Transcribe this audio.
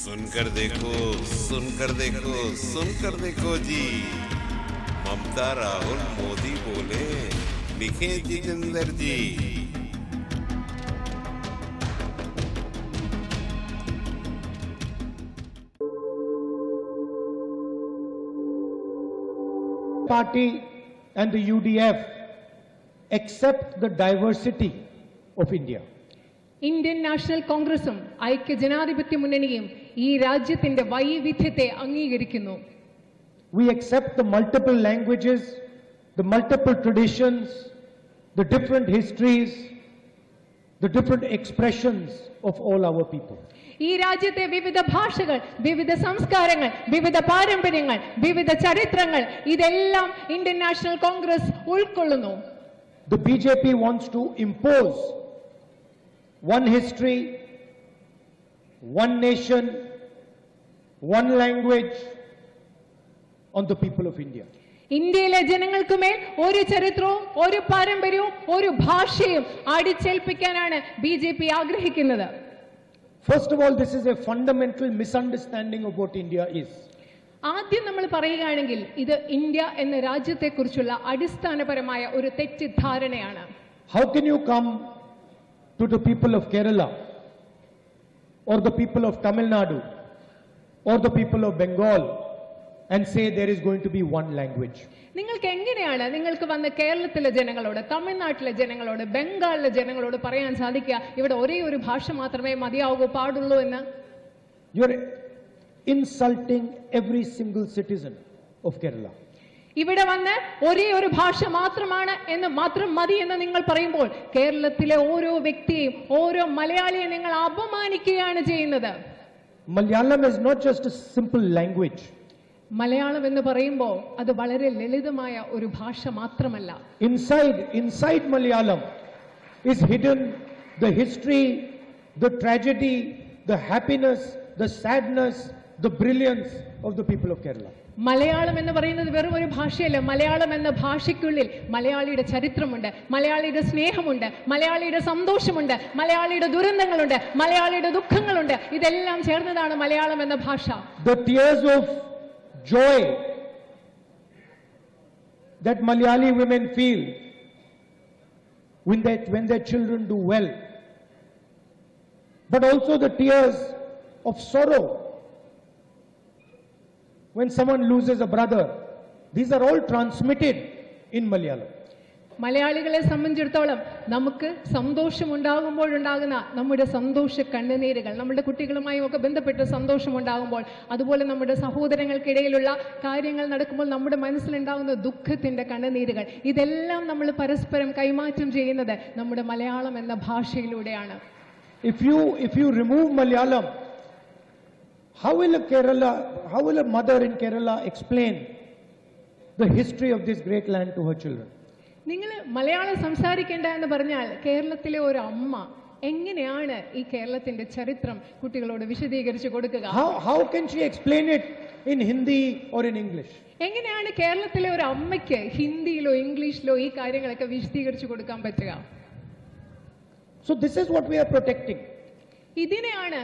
सुनकर देखो, सुनकर देखो, सुनकर देखो जी। ममता राहुल मोदी बोले, लिखे जितेंद्र जी। Party and the UDF accept the diversity of India. Indian national കോൺഗ്രസും ഐക്യ ജനാധിപത്യ മുന്നണിയും ഈ രാജ്യത്തിന്റെ വൈവിധ്യത്തെ അംഗീകരിക്കുന്നു. We accept the multiple languages, the multiple traditions, the different histories, the different expressions of all our people. ഈ രാജ്യത്തെ വിവിധ ഭാഷകൾ, വിവിധ സംസ്കാരങ്ങൾ, വിവിധ പാരമ്പര്യങ്ങൾ, വിവിധ ചരിത്രങ്ങൾ ഇതെല്ലാം ഇന്ത്യൻ നാഷണൽ കോൺഗ്രസ് ഉൾക്കൊള്ളുന്നു. The BJP wants to impose one history, one nation, one language on the people of India. ഇന്ത്യയിലെ ജനങ്ങൾക്കുമേൽ ഒരു ചരിത്രവും ഒരു പാരമ്പര്യവും ഒരു ഭാഷയും അടിച്ചേൽപ്പിക്കാനാണ് BJP ആഗ്രഹിക്കുന്നത്. First of all, this is a fundamental misunderstanding of what India is. ആദ്യം നമ്മൾ പറയുകയാണെങ്കിൽ ഇത് ഇന്ത്യ എന്ന രാജ്യത്തെക്കുറിച്ചുള്ള അടിസ്ഥാനപരമായ ഒരു തെറ്റിദ്ധാരണയാണ്. How can you come to the people of Kerala or the people of Tamil Nadu or the people of Bengal and say there is going to be one language? നിങ്ങൾക്ക് എങ്ങനെയാണ് നിങ്ങൾക്ക് വന്ന് കേരളത്തിലെ ജനങ്ങളോട്, തമിഴ്നാട്ടിലെ ജനങ്ങളോട്, ബംഗാളിലെ ജനങ്ങളോട് പറയാൻ സാധിക്കുക ഇവിടെ ഒരേ ഒരു ഭാഷ മാത്രമേ മതിയാവൂ പാടുള്ളൂ എന്ന്? You are insulting every single citizen of Kerala. ഇവിടെ വന്ന് ഒരേ ഒരു ഭാഷ മാത്രമാണ് എന്ന് മാത്രം മതി എന്ന് നിങ്ങൾ പറയുമ്പോൾ കേരളത്തിലെ ഓരോ വ്യക്തിയെയും ഓരോ മലയാളിയെ നിങ്ങൾ അപമാനിക്കുകയാണ് ചെയ്യുന്നത്. Malayalam is not just a simple language. Malayalam എന്ന് പറയുമ്പോൾ അത് വളരെ ലളിതമായ ഒരു ഭാഷ മാത്രമല്ല. Inside Malayalam is hidden the history, the tragedy, the happiness, the sadness, the brilliance of the people of Kerala. Malayalam എന്ന് പറയുന്നത് വെറും ഒരു ഭാഷയല്ല. മലയാളം എന്ന ഭാഷയ്ക്കുള്ളിൽ മലയാളിയുടെ ചരിത്രമുണ്ട്, മലയാളിയുടെ സ്നേഹമുണ്ട്, മലയാളിയുടെ സന്തോഷമുണ്ട്, മലയാളിയുടെ ദുരന്തങ്ങളുണ്ട്, മലയാളിയുടെ ദുഃഖങ്ങളുണ്ട്. ഇതെല്ലാം ചേർന്നതാണ് മലയാളം എന്ന ഭാഷ. The tears of joy that Malayali women feel when their children do well, but also the tears of sorrow when someone loses a brother. These are all transmitted in Malayalam. മലയാളികളെ സംബന്ധിച്ചിടത്തോളം നമുക്ക് സന്തോഷമുണ്ടാകുമ്പോഴുണ്ടാകുന്ന നമ്മുടെ സന്തോഷ കണ്ണുനീരുകൾ, നമ്മുടെ കുട്ടികളുമായും ഒക്കെ ബന്ധപ്പെട്ട് സന്തോഷമുണ്ടാകുമ്പോൾ, അതുപോലെ നമ്മുടെ സഹോദരങ്ങൾക്കിടയിലുള്ള കാര്യങ്ങൾ നടക്കുമ്പോൾ നമ്മുടെ മനസ്സിലുണ്ടാകുന്ന ദുഃഖത്തിന്റെ കണ്ണുനീരുകൾ, ഇതെല്ലാം നമ്മൾ പരസ്പരം കൈമാറ്റം ചെയ്യുന്നത് നമ്മുടെ മലയാളം എന്ന ഭാഷയിലൂടെയാണ്. If you remove Malayalam, how will a mother in Kerala explain the history of this great land to her children? നിങ്ങൾ മലയാളം സംസാരിക്കേണ്ട എന്ന് പറഞ്ഞാൽ കേരളത്തിലെ ഒരു അമ്മ എങ്ങനെയാണ് ഈ കേരളത്തിന്റെ ചരിത്രം കുട്ടികളോട് വിശദീകരിച്ചു കൊടുക്കുക? How can she explain it in Hindi or in English? എങ്ങനെയാണ് കേരളത്തിലെ ഒരു അമ്മയ്ക്ക് ഹിന്ദിയിലോ ഇംഗ്ലീഷിലോ ഈ കാര്യങ്ങളൊക്കെ വിശദീകരിച്ചു കൊടുക്കാൻ പറ്റുക? So this is what we are protecting. ഇതിനെയാണ്